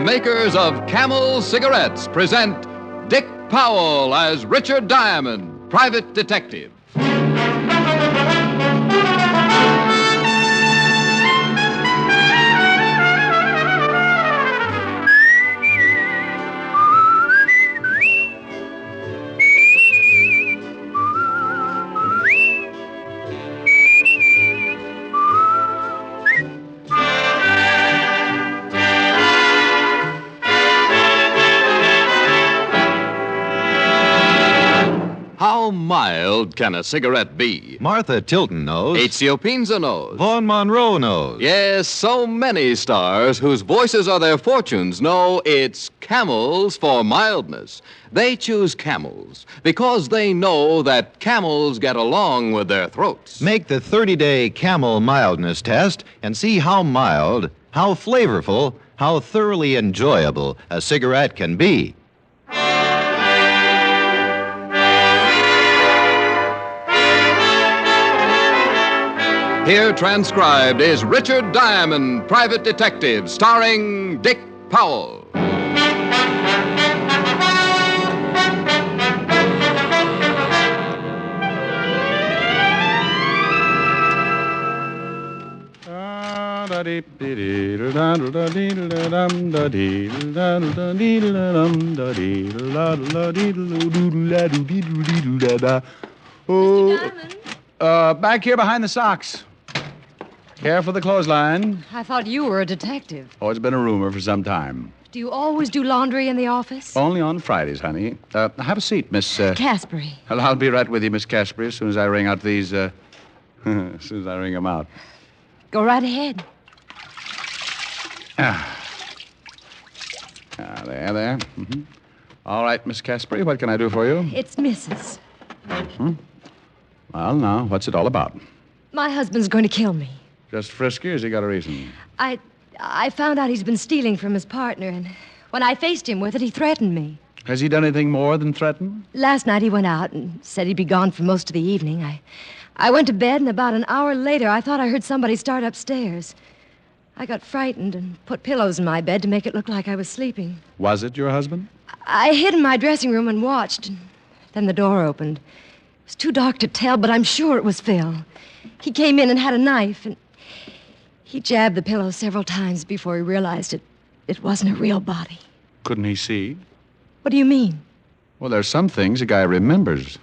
makers of Camel cigarettes present Dick Powell as Richard Diamond, private detective. How mild can a cigarette be? Martha Tilton knows. Ezio Pinza knows. Vaughn Monroe knows. Yes, so many stars whose voices are their fortunes know it's Camels for mildness. They choose Camels because they know that camels get along with their throats. Make the 30-day Camel mildness test and see how mild, how flavorful, how thoroughly enjoyable a cigarette can be. Here transcribed is Richard Diamond, private detective, starring Dick Powell. Back here behind the socks. Care for the clothesline? I thought you were a detective. Oh, it's been a rumor for some time. Do you always do laundry in the office? Only on Fridays, honey. Have a seat, Miss... Caspary. Well, I'll be right with you, Miss Caspary, as soon as I ring out these, as soon as I ring them out. Go right ahead. There. Mm-hmm. All right, Miss Caspary, what can I do for you? It's Mrs. Well, now, what's it all about? My husband's going to kill me. Just frisky, or has he got a reason? I found out he's been stealing from his partner, and when I faced him with it, he threatened me. Has he done anything more than threaten? Last night he went out and said he'd be gone for most of the evening. I went to bed, and about an hour later, I thought I heard somebody start upstairs. I got frightened and put pillows in my bed to make it look like I was sleeping. Was it your husband? I hid in my dressing room and watched, and then the door opened. It was too dark to tell, but I'm sure it was Phil. He came in and had a knife, and he jabbed the pillow several times before he realized it wasn't a real body. Couldn't he see? What do you mean? Well, there's some things a guy remembers.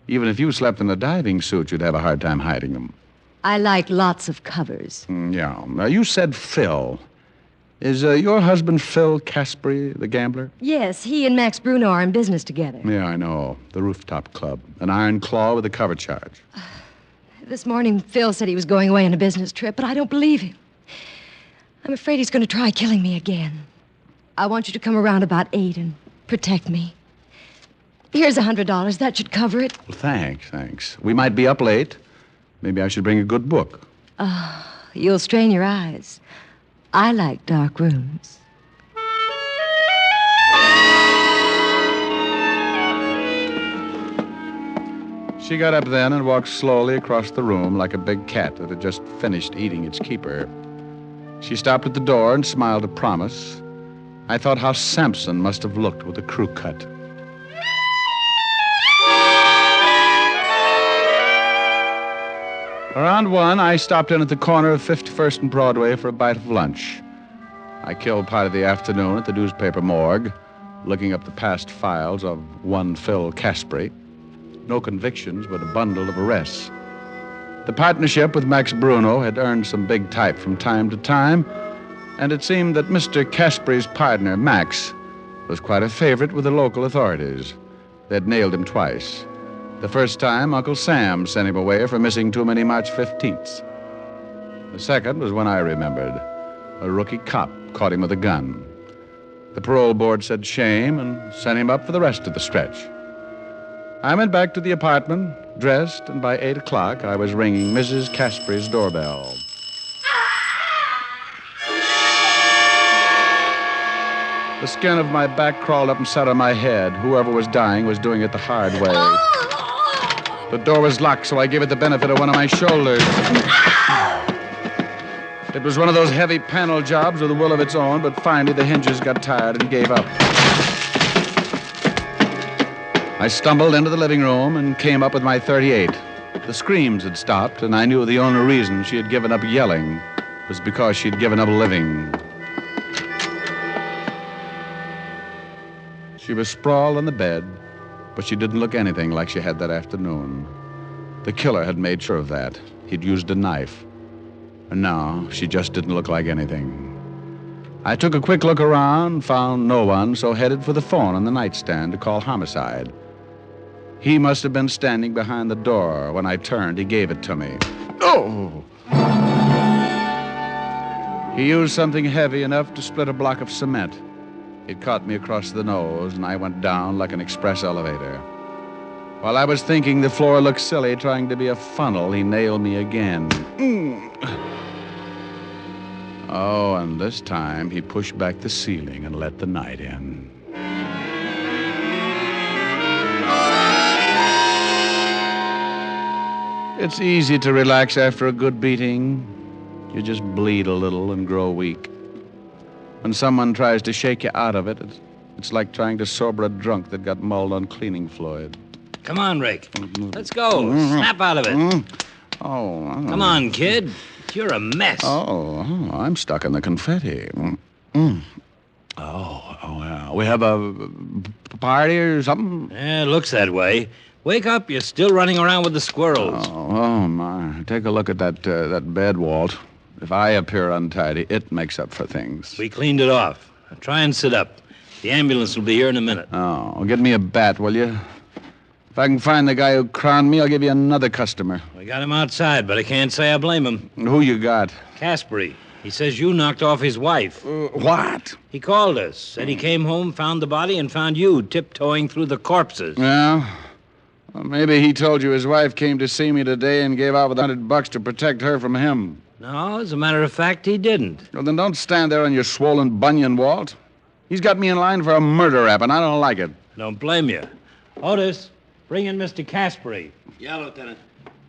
Even if you slept in a diving suit, you'd have a hard time hiding them. I like lots of covers. Yeah. Now, you said Phil. Is your husband Phil Caspary, the gambler? Yes, he and Max Bruno are in business together. Yeah, I know. The Rooftop Club. An iron claw with a cover charge. This morning, Phil said he was going away on a business trip, but I don't believe him. I'm afraid he's going to try killing me again. I want you to come around about 8 and protect me. Here's $100. That should cover it. Well, thanks. We might be up late. Maybe I should bring a good book. You'll strain your eyes. I like dark rooms. She got up then and walked slowly across the room like a big cat that had just finished eating its keeper. She stopped at the door and smiled a promise. I thought how Samson must have looked with a crew cut. Around 1, I stopped in at the corner of 51st and Broadway for a bite of lunch. I killed part of the afternoon at the newspaper morgue, looking up the past files of one Phil Caspary. No convictions, but a bundle of arrests. The partnership with Max Bruno had earned some big type from time to time, and it seemed that Mr. Caspary's partner, Max, was quite a favorite with the local authorities. They'd nailed him twice. The first time, Uncle Sam sent him away for missing too many March 15ths. The second was when I remembered. A rookie cop caught him with a gun. The parole board said shame and sent him up for the rest of the stretch. I went back to the apartment, dressed, and by 8 o'clock, I was ringing Mrs. Caspary's doorbell. The skin of my back crawled up and sat on my head. Whoever was dying was doing it the hard way. The door was locked, so I gave it the benefit of one of my shoulders. It was one of those heavy panel jobs with a will of its own, but finally the hinges got tired and gave up. I stumbled into the living room and came up with my .38. The screams had stopped, and I knew the only reason she had given up yelling was because she'd given up living. She was sprawled on the bed, but she didn't look anything like she had that afternoon. The killer had made sure of that. He'd used a knife. And now she just didn't look like anything. I took a quick look around, found no one, so headed for the phone on the nightstand to call homicide. He must have been standing behind the door. When I turned, he gave it to me. Oh! He used something heavy enough to split a block of cement. It caught me across the nose, and I went down like an express elevator. While I was thinking the floor looked silly trying to be a funnel, he nailed me again. Oh, and this time he pushed back the ceiling and let the night in. It's easy to relax after a good beating. You just bleed a little and grow weak. When someone tries to shake you out of it, it's like trying to sober a drunk that got mauled on cleaning fluid. Come on, Rick. Let's go. Snap out of it. Oh. Come on, kid. You're a mess. Oh, I'm stuck in the confetti. Yeah. We have a party or something? Yeah, it looks that way. Wake up. You're still running around with the squirrels. Oh, my. Take a look at that bed, Walt. If I appear untidy, it makes up for things. We cleaned it off. Now try and sit up. The ambulance will be here in a minute. Oh, get me a bat, will you? If I can find the guy who crowned me, I'll give you another customer. We got him outside, but I can't say I blame him. Who you got? Caspary. He says you knocked off his wife. What? He called us, said he came home, found the body, and found you tiptoeing through the corpses. Yeah? Well, maybe he told you his wife came to see me today and gave out with $100 to protect her from him. No, as a matter of fact, he didn't. Well, then don't stand there on your swollen bunion, Walt. He's got me in line for a murder rap, and I don't like it. Don't blame you. Otis, bring in Mr. Caspary. Yeah, Lieutenant.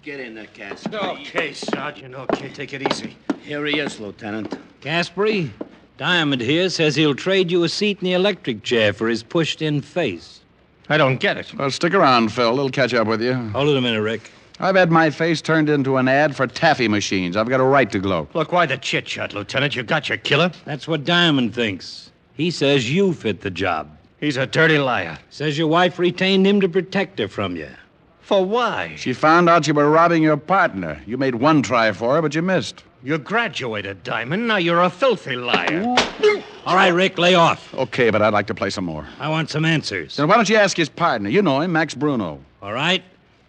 Get in there, Cass. Okay, Sergeant. Okay, take it easy. Here he is, Lieutenant. Caspary, Diamond here says he'll trade you a seat in the electric chair for his pushed-in face. I don't get it. Well, stick around, Phil. It'll catch up with you. Hold it a minute, Rick. I've had my face turned into an ad for taffy machines. I've got a right to gloat. Look, why the chit-chat, Lieutenant? You got your killer. That's what Diamond thinks. He says you fit the job. He's a dirty liar. Says your wife retained him to protect her from you. For why? She found out you were robbing your partner. You made one try for her, but you missed. You graduated, Diamond. Now you're a filthy liar. All right, Rick, lay off. Okay, but I'd like to play some more. I want some answers. Then why don't you ask his partner? You know him, Max Bruno. All right.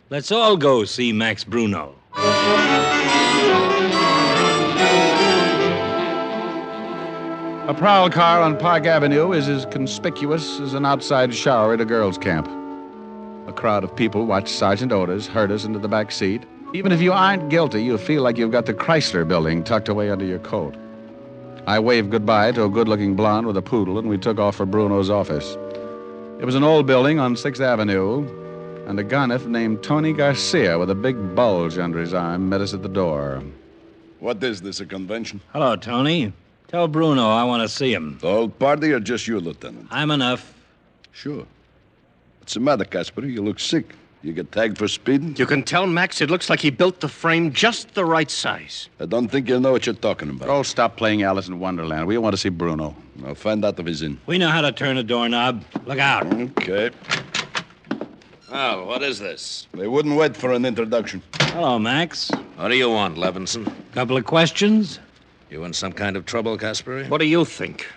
Let's all go see Max Bruno. A prowl car on Park Avenue is as conspicuous as an outside shower at a girls' camp. A crowd of people watch Sergeant Otis herd us into the back seat. Even if you aren't guilty, you feel like you've got the Chrysler Building tucked away under your coat. I waved goodbye to a good-looking blonde with a poodle, and we took off for Bruno's office. It was an old building on 6th Avenue, and a gunner named Tony Garcia with a big bulge under his arm met us at the door. What is this, a convention? Hello, Tony. Tell Bruno I want to see him. The whole party or just you, Lieutenant? I'm enough. Sure. What's the matter, Caspary? You look sick. You get tagged for speeding? You can tell Max it looks like he built the frame just the right size. I don't think you know what you're talking about. Oh, stop playing Alice in Wonderland. We want to see Bruno. I'll find out if he's in. We know how to turn a doorknob. Look out. Okay. Well, what is this? They wouldn't wait for an introduction. Hello, Max. What do you want, Levinson? Couple of questions? You in some kind of trouble, Caspary? What do you think?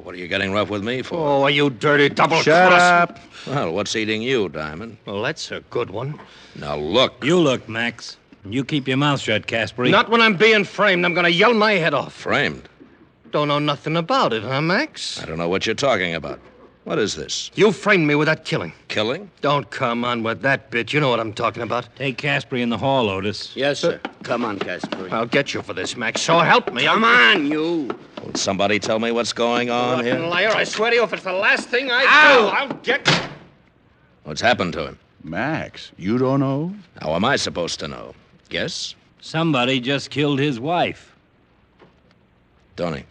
What are you getting rough with me for? Oh, you dirty double-cross... Shut up. Well, what's eating you, Diamond? Well, that's a good one. Now, look. You look, Max. You keep your mouth shut, Caspary. Not when I'm being framed. I'm going to yell my head off. Framed? Don't know nothing about it, huh, Max? I don't know what you're talking about. What is this? You framed me with that killing. Killing? Don't come on with that bit. You know what I'm talking about. Take Caspary in the hall, Otis. Yes, sir. Come on, Caspary. I'll get you for this, Max. So help me. Come on, you. Will somebody tell me what's going on here? Liar, I swear to you, if it's the last thing I do, I'll get... What's happened to him? Max, you don't know? How am I supposed to know? Guess? Somebody just killed his wife. Tony,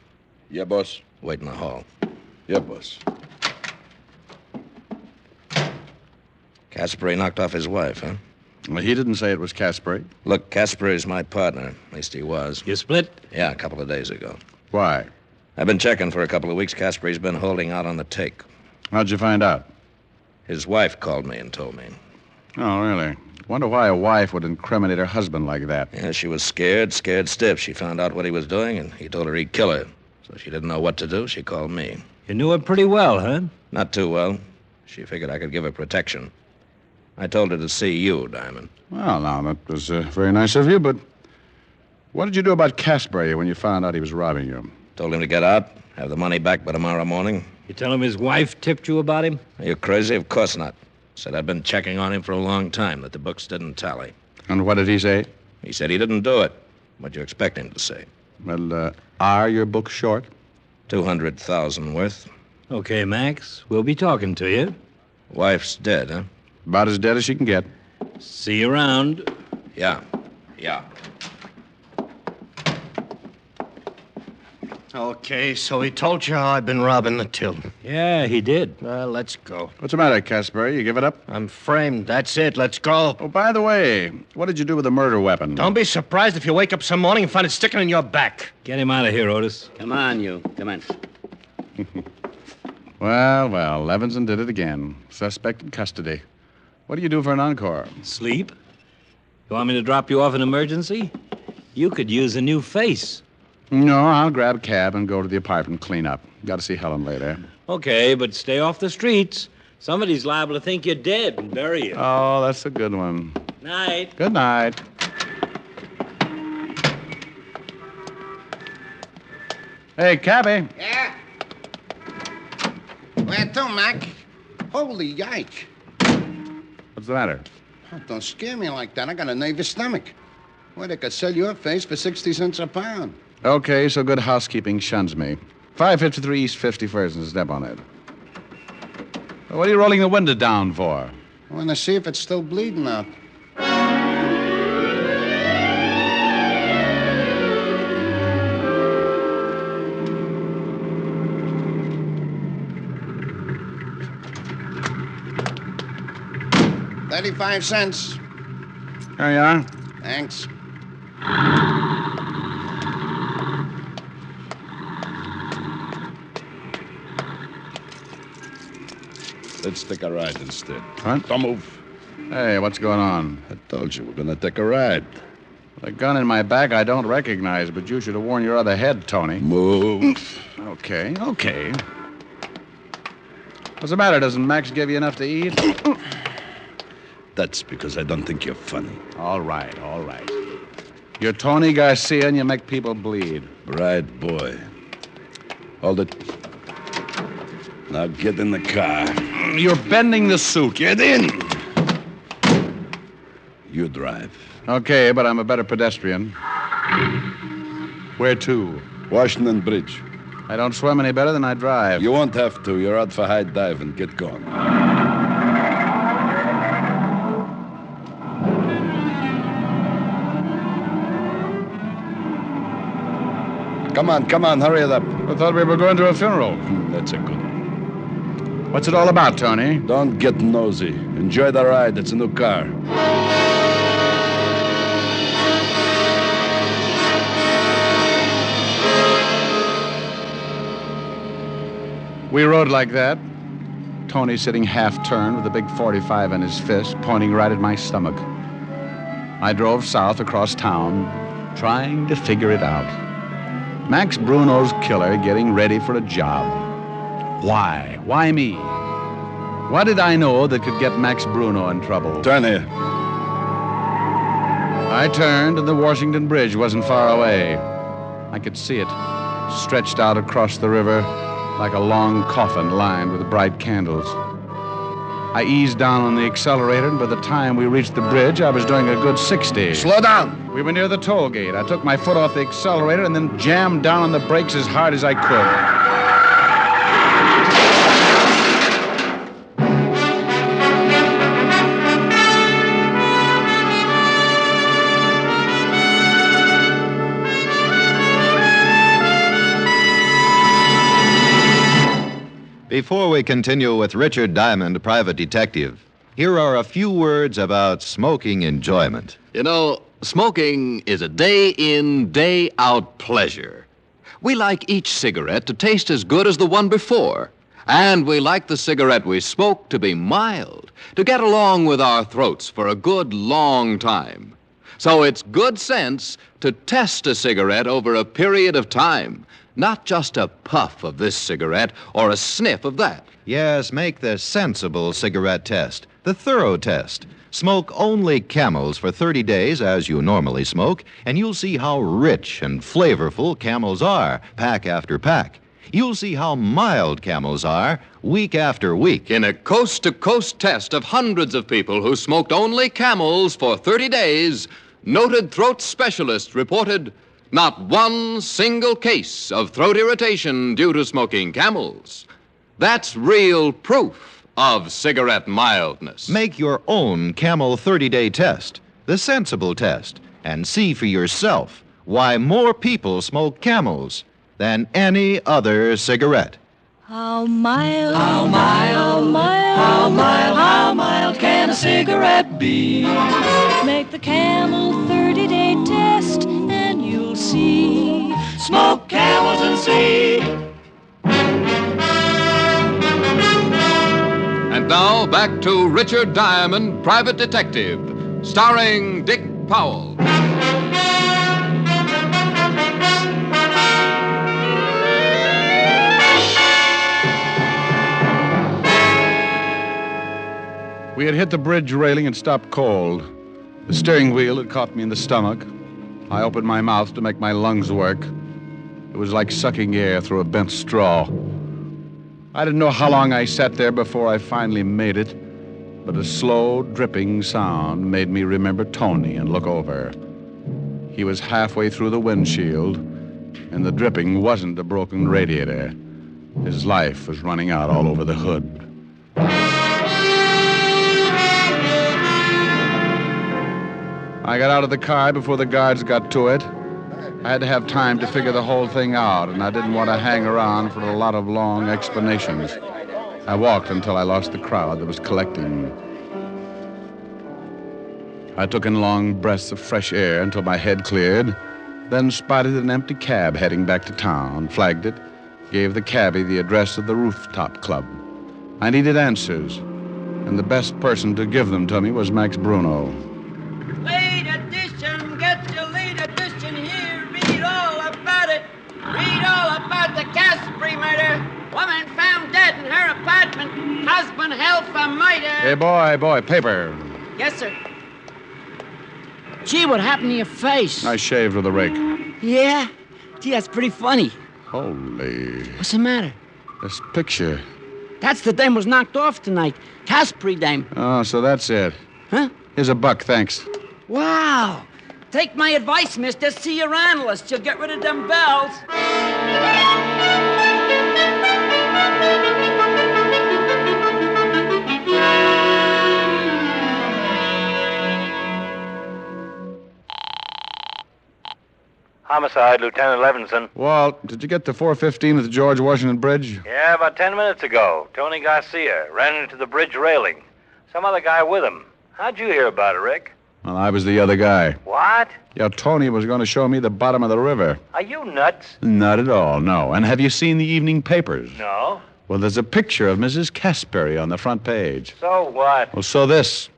Yeah, boss. wait in the hall. Yeah, boss. Caspary knocked off his wife, huh? Well, he didn't say it was Caspary. Look, Caspary's my partner. At least he was. You split? Yeah, a couple of days ago. Why? I've been checking for a couple of weeks. Caspary's been holding out on the take. How'd you find out? His wife called me and told me. Oh, really? Wonder why a wife would incriminate her husband like that. Yeah, she was scared stiff. She found out what he was doing, and he told her he'd kill her. So she didn't know what to do. She called me. You knew her pretty well, huh? Not too well. She figured I could give her protection. I told her to see you, Diamond. Well, now, that was very nice of you, but what did you do about Caspary when you found out he was robbing you? Told him to get out, have the money back by tomorrow morning. You tell him his wife tipped you about him? Are you crazy? Of course not. Said I'd been checking on him for a long time, that the books didn't tally. And what did he say? He said he didn't do it. What'd you expect him to say? Well, are your books short? 200,000 worth. Okay, Max. We'll be talking to you. Wife's dead, huh? About as dead as she can get. See you around. Yeah. Okay, so he told you how I've been robbing the till. Yeah, he did. Well, let's go. What's the matter, Caspary? You give it up? I'm framed. That's it. Let's go. Oh, by the way, what did you do with the murder weapon? Don't be surprised if you wake up some morning and find it sticking in your back. Get him out of here, Otis. Come on, you. Come on. Well, Levinson did it again. Suspect in custody. What do you do for an encore? Sleep? You want me to drop you off in emergency? You could use a new face. No, I'll grab a cab and go to the apartment and clean up. Got to see Helen later. Okay, but stay off the streets. Somebody's liable to think you're dead and bury you. Oh, that's a good one. Night. Good night. Hey, cabby. Yeah? Where to, Mac? Holy yike. What's the matter? Oh, don't scare me like that. I got a nervous stomach. Well, they could sell your face for 60 cents a pound. Okay, so good housekeeping shuns me. 553 East 51st and step on it. What are you rolling the window down for? I want to see if it's still bleeding out. $0.35. There you are. Thanks. Let's take a ride instead. What? Don't move. Hey, what's going on? I told you we're gonna take a ride. The gun in my back I don't recognize, but you should have worn your other head, Tony. Move. Okay. What's the matter? Doesn't Max give you enough to eat? That's because I don't think you're funny. All right. You're Tony Garcia and you make people bleed. Right, boy. Hold it. Now get in the car. You're bending the suit. Get in! You drive. Okay, but I'm a better pedestrian. Where to? Washington Bridge. I don't swim any better than I drive. You won't have to. You're out for high diving. Get going. Come on, hurry it up. I thought we were going to a funeral. That's a good one. What's it all about, Tony? Don't get nosy. Enjoy the ride. It's a new car. We rode like that. Tony sitting half-turned with a big .45 in his fist, pointing right at my stomach. I drove south across town, trying to figure it out. Max Bruno's killer getting ready for a job. Why? Why me? What did I know that could get Max Bruno in trouble? Turn here. I turned, and the Washington Bridge wasn't far away. I could see it, stretched out across the river like a long coffin lined with bright candles. I eased down on the accelerator, and by the time we reached the bridge, I was doing a good 60. Slow down. We were near the toll gate. I took my foot off the accelerator and then jammed down on the brakes as hard as I could. before we continue with Richard Diamond, private detective, here are a few words about smoking enjoyment. You know, smoking is a day-in, day-out pleasure. We like each cigarette to taste as good as the one before. And we like the cigarette we smoke to be mild, to get along with our throats for a good long time. So it's good sense to test a cigarette over a period of time, not just a puff of this cigarette or a sniff of that. Yes, make the sensible cigarette test, the thorough test. Smoke only Camels for 30 days, as you normally smoke, and you'll see how rich and flavorful Camels are, pack after pack. You'll see how mild Camels are, week after week. In a coast-to-coast test of hundreds of people who smoked only Camels for 30 days, noted throat specialists reported not one single case of throat irritation due to smoking Camels. That's real proof of cigarette mildness. Make your own Camel 30-day test, the sensible test, and see for yourself why more people smoke Camels than any other cigarette. How mild, how mild, how mild, how mild can a cigarette be? Make the Camel 30-day test and you'll see. Smoke Camels and see. And now back to Richard Diamond, private detective, starring Dick Powell. We had hit the bridge railing and stopped cold. The steering wheel had caught me in the stomach. I opened my mouth to make my lungs work. It was like sucking air through a bent straw. I didn't know how long I sat there before I finally made it, but a slow, dripping sound made me remember Tony and look over. He was halfway through the windshield, and the dripping wasn't a broken radiator. His life was running out all over the hood. I got out of the car before the guards got to it. I had to have time to figure the whole thing out, and I didn't want to hang around for a lot of long explanations. I walked until I lost the crowd that was collecting. I took in long breaths of fresh air until my head cleared, then spotted an empty cab heading back to town, flagged it, gave the cabbie the address of the rooftop club. I needed answers, and the best person to give them to me was Max Bruno. Late edition, get your late edition here. Read all about it. Read all about the Caspary murder. Woman found dead in her apartment. Husband held for murder. Hey, boy, paper. Yes, sir. Gee, what happened to your face? I shaved with a rake. Yeah? Gee, that's pretty funny. Holy. What's the matter? This picture. That's the dame was knocked off tonight. Caspary dame. Oh, so that's it. Huh? Here's a $1, thanks. Wow. Take my advice, mister. See your analyst. You'll get rid of them bells. Homicide, Lieutenant Levinson. Walt, did you get to 415 at the George Washington Bridge? Yeah, about 10 minutes ago. Tony Garcia ran into the bridge railing. Some other guy with him. How'd you hear about it, Rick? Well, I was the other guy. What? Yeah, Tony was going to show me the bottom of the river. Are you nuts? Not at all, no. And have you seen the evening papers? No. Well, there's a picture of Mrs. Caspary on the front page. So what? Well, so this.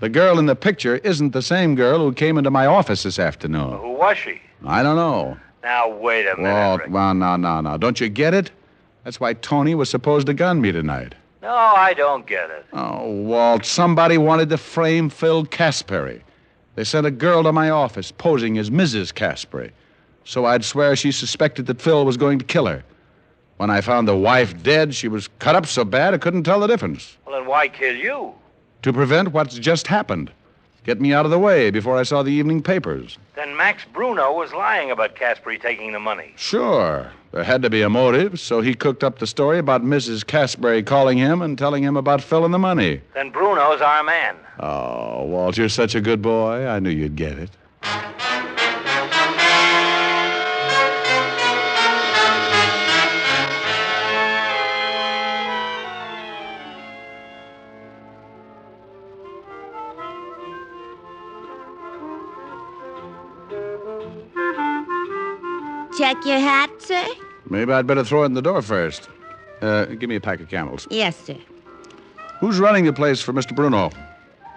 The girl in the picture isn't the same girl who came into my office this afternoon. Well, who was she? I don't know. Now, wait a minute, Walt, Rick. well, no. Don't you get it? That's why Tony was supposed to gun me tonight. No, I don't get it. Oh, Walt, somebody wanted to frame Phil Caspary. They sent a girl to my office posing as Mrs. Caspary, so I'd swear she suspected that Phil was going to kill her. When I found the wife dead, she was cut up so bad I couldn't tell the difference. Well, then why kill you? To prevent what's just happened. Get me out of the way before I saw the evening papers. Then Max Bruno was lying about Caspary taking the money. Sure. There had to be a motive, so he cooked up the story about Mrs. Caspary calling him and telling him about Phil and the money. Then Bruno's our man. Oh, Walt, you're such a good boy. I knew you'd get it. check your hat, sir? Maybe I'd better throw it in the door first. Give me a pack of Camels. Yes, sir. Who's running the place for Mr. Bruno?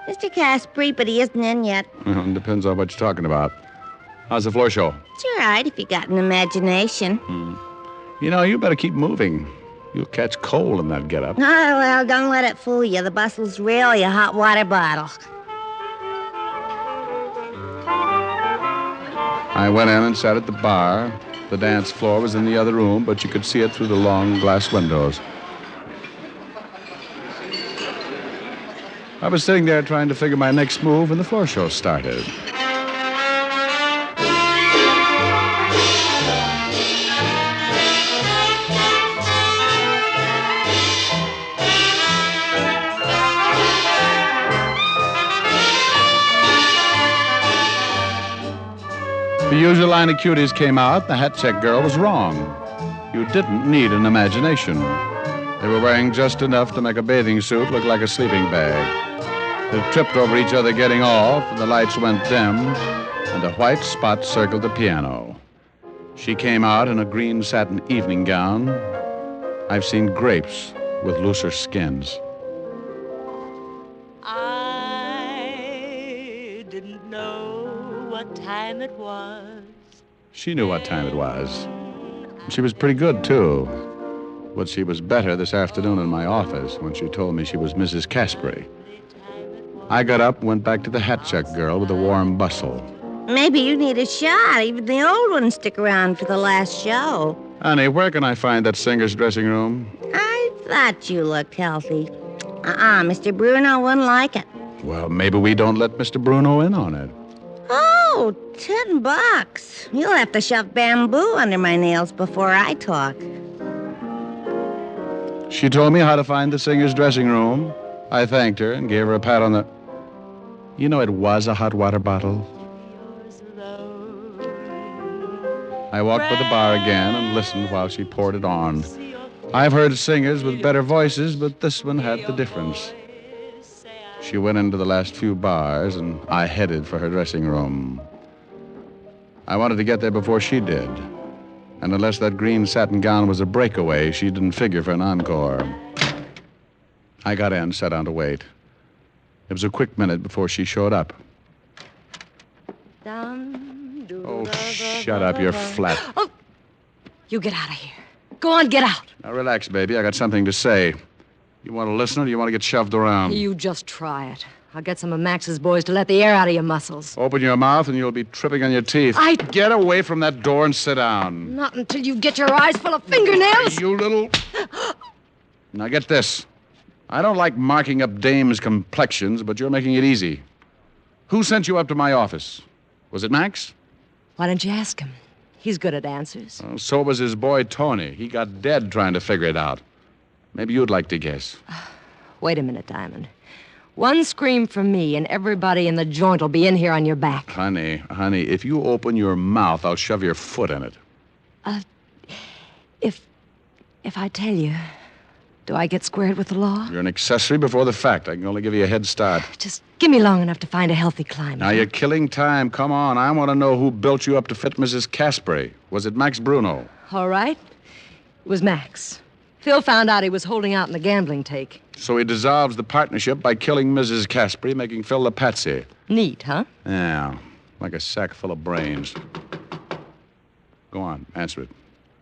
Mr. Caspary, but he isn't in yet. Depends on what you're talking about. How's the floor show? It's all right if you got an imagination. You know, you better keep moving. You'll catch cold in that getup. Oh, well, don't let it fool you. The bustle's really a hot water bottle. I went in and sat at the bar. The dance floor was in the other room, but you could see it through the long glass windows. I was sitting there trying to figure my next move when the floor show started. The usual line of cuties came out. The hat check girl was wrong. You didn't need an imagination. They were wearing just enough to make a bathing suit look like a sleeping bag. They tripped over each other getting off, and the lights went dim, and a white spot circled the piano. She came out in a green satin evening gown. I've seen grapes with looser skins. I didn't know what time it was. She knew what time it was. She was pretty good, too. But she was better this afternoon in my office when she told me she was Mrs. Caspary. I got up and went back to the hat check girl with a warm bustle. Maybe you need a shot. Even the old ones stick around for the last show. Honey, where can I find that singer's dressing room? I thought you looked healthy. Mr. Bruno wouldn't like it. Well, maybe we don't let Mr. Bruno in on it. Oh, $10. You'll have to shove bamboo under my nails before I talk. She told me how to find the singer's dressing room. I thanked her and gave her a pat on the... You know, it was a hot water bottle. I walked by the bar again and listened while she poured it on. I've heard singers with better voices, but this one had the difference. She went into the last few bars, and I headed for her dressing room. I wanted to get there before she did. And unless that green satin gown was a breakaway, she didn't figure for an encore. I got in, sat down to wait. It was a quick minute before she showed up. Oh, shut up, you're flat. Oh, you get out of here. Go on, get out. Now, relax, baby. I got something to say. You want to listen or do you want to get shoved around? You just try it. I'll get some of Max's boys to let the air out of your muscles. Open your mouth and you'll be tripping on your teeth. Get away from that door and sit down. Not until you get your eyes full of fingernails. You little... Now, get this. I don't like marking up dames' complexions, but you're making it easy. Who sent you up to my office? Was it Max? Why don't you ask him? He's good at answers. Well, so was his boy, Tony. He got dead trying to figure it out. Maybe you'd like to guess. Wait a minute, Diamond. One scream from me, and everybody in the joint will be in here on your back. Honey, if you open your mouth, I'll shove your foot in it. If I tell you, do I get squared with the law? You're an accessory before the fact. I can only give you a head start. Just give me long enough to find a healthy climate. Now, you're killing time. Come on. I want to know who built you up to fit Mrs. Caspary. Was it Max Bruno? All right. It was Max. Phil found out he was holding out in the gambling take. So he dissolves the partnership by killing Mrs. Caspary, making Phil the patsy. Neat, huh? Yeah, like a sack full of brains. Go on, answer it.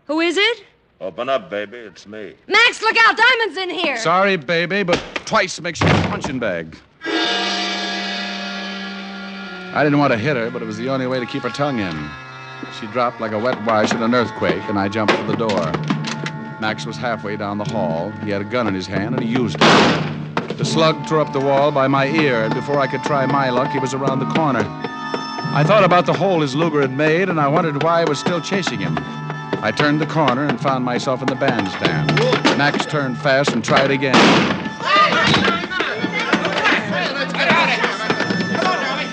Who is it? Open up, baby. It's me. Max, look out! Diamond's in here! Sorry, baby, but twice makes you a punching bag. I didn't want to hit her, but it was the only way to keep her tongue in. She dropped like a wet wash in an earthquake, and I jumped for the door. Max was halfway down the hall. He had a gun in his hand, and he used it. The slug tore up the wall by my ear, and before I could try my luck, he was around the corner. I thought about the hole his Luger had made, and I wondered why I was still chasing him. I turned the corner and found myself in the bandstand. Max turned fast and tried again.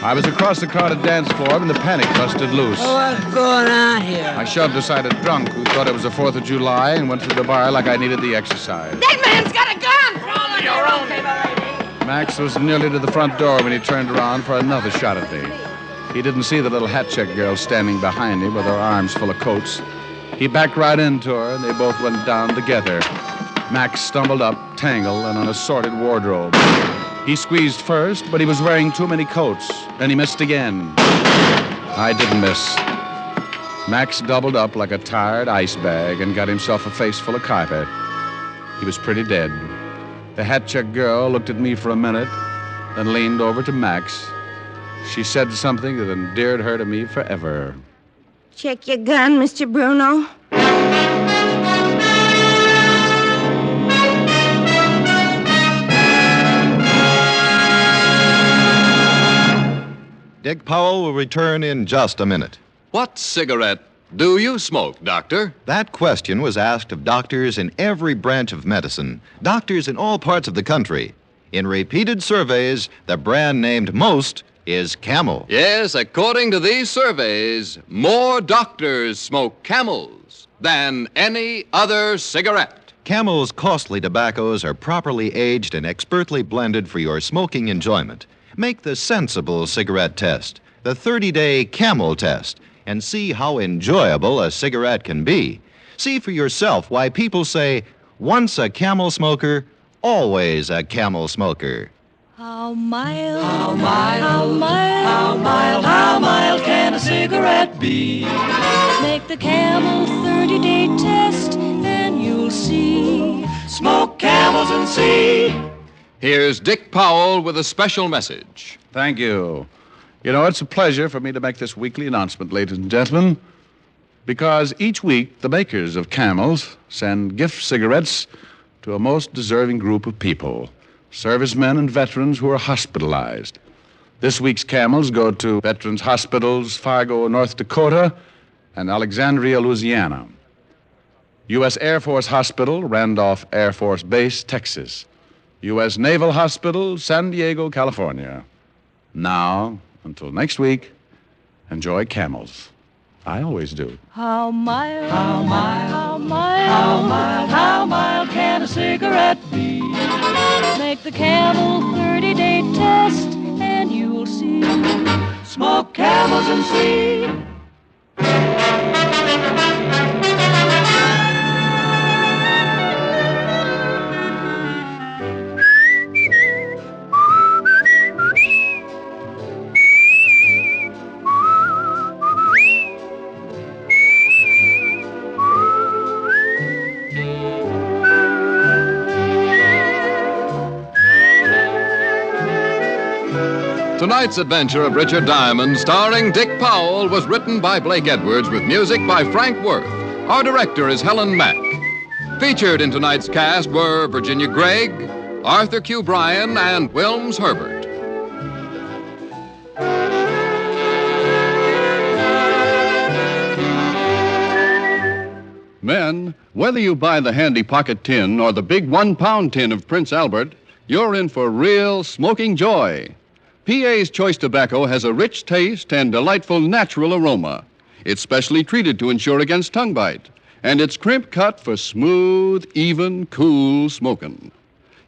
I was across the crowded dance floor when the panic busted loose. What's going on here? I shoved aside a drunk who thought it was the 4th of July and went to the bar like I needed the exercise. That man's got a gun! Follow your own, baby. Max was nearly to the front door when he turned around for another shot at me. He didn't see the little hat-check girl standing behind him with her arms full of coats. He backed right into her, and they both went down together. Max stumbled up, tangled, in an assorted wardrobe. He squeezed first, but he was wearing too many coats, and he missed again. I didn't miss. Max doubled up like a tired ice bag and got himself a face full of carpet. He was pretty dead. The hat-check girl looked at me for a minute, then leaned over to Max. She said something that endeared her to me forever. Check your gun, Mr. Bruno. Dick Powell will return in just a minute. What cigarette do you smoke, Doctor? That question was asked of doctors in every branch of medicine, doctors in all parts of the country. In repeated surveys, the brand named most is Camel. Yes, according to these surveys, more doctors smoke Camels than any other cigarette. Camel's costly tobaccos are properly aged and expertly blended for your smoking enjoyment. Make the sensible cigarette test, the 30-day Camel test, and see how enjoyable a cigarette can be. See for yourself why people say, once a Camel smoker, always a Camel smoker. How mild, how mild, how mild, how mild, how mild can a cigarette be? Make the Camel 30-day test and you'll see. Smoke Camels and see. Here's Dick Powell with a special message. Thank you. You know, it's a pleasure for me to make this weekly announcement, ladies and gentlemen, because each week the makers of Camels send gift cigarettes to a most deserving group of people, servicemen and veterans who are hospitalized. This week's Camels go to Veterans Hospitals, Fargo, North Dakota, and Alexandria, Louisiana. U.S. Air Force Hospital, Randolph Air Force Base, Texas. U.S. Naval Hospital, San Diego, California. Now, until next week, enjoy Camels. I always do. How mild, how mild, how mild, how mild, how mild can a cigarette be? Make the Camel 30-day test and you'll see. Smoke Camels and see. Tonight's adventure of Richard Diamond, starring Dick Powell, was written by Blake Edwards with music by Frank Worth. Our director is Helen Mack. Featured in tonight's cast were Virginia Gregg, Arthur Q. Bryan, and Wilms Herbert. Men, whether you buy the handy pocket tin or the big 1-pound tin of Prince Albert, you're in for real smoking joy. PA's Choice Tobacco has a rich taste and delightful natural aroma. It's specially treated to ensure against tongue bite, and it's crimp cut for smooth, even, cool smoking.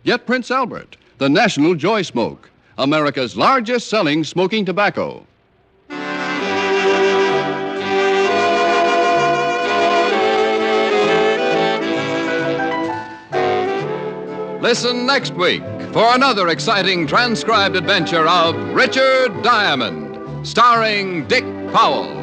Get Prince Albert, the National Joy Smoke, America's largest selling smoking tobacco. Listen next week for another exciting transcribed adventure of Richard Diamond, starring Dick Powell.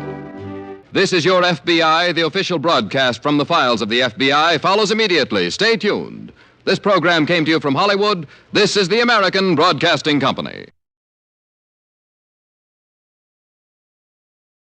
This is Your FBI. The official broadcast from the files of the FBI follows immediately. Stay tuned. This program came to you from Hollywood. This is the American Broadcasting Company.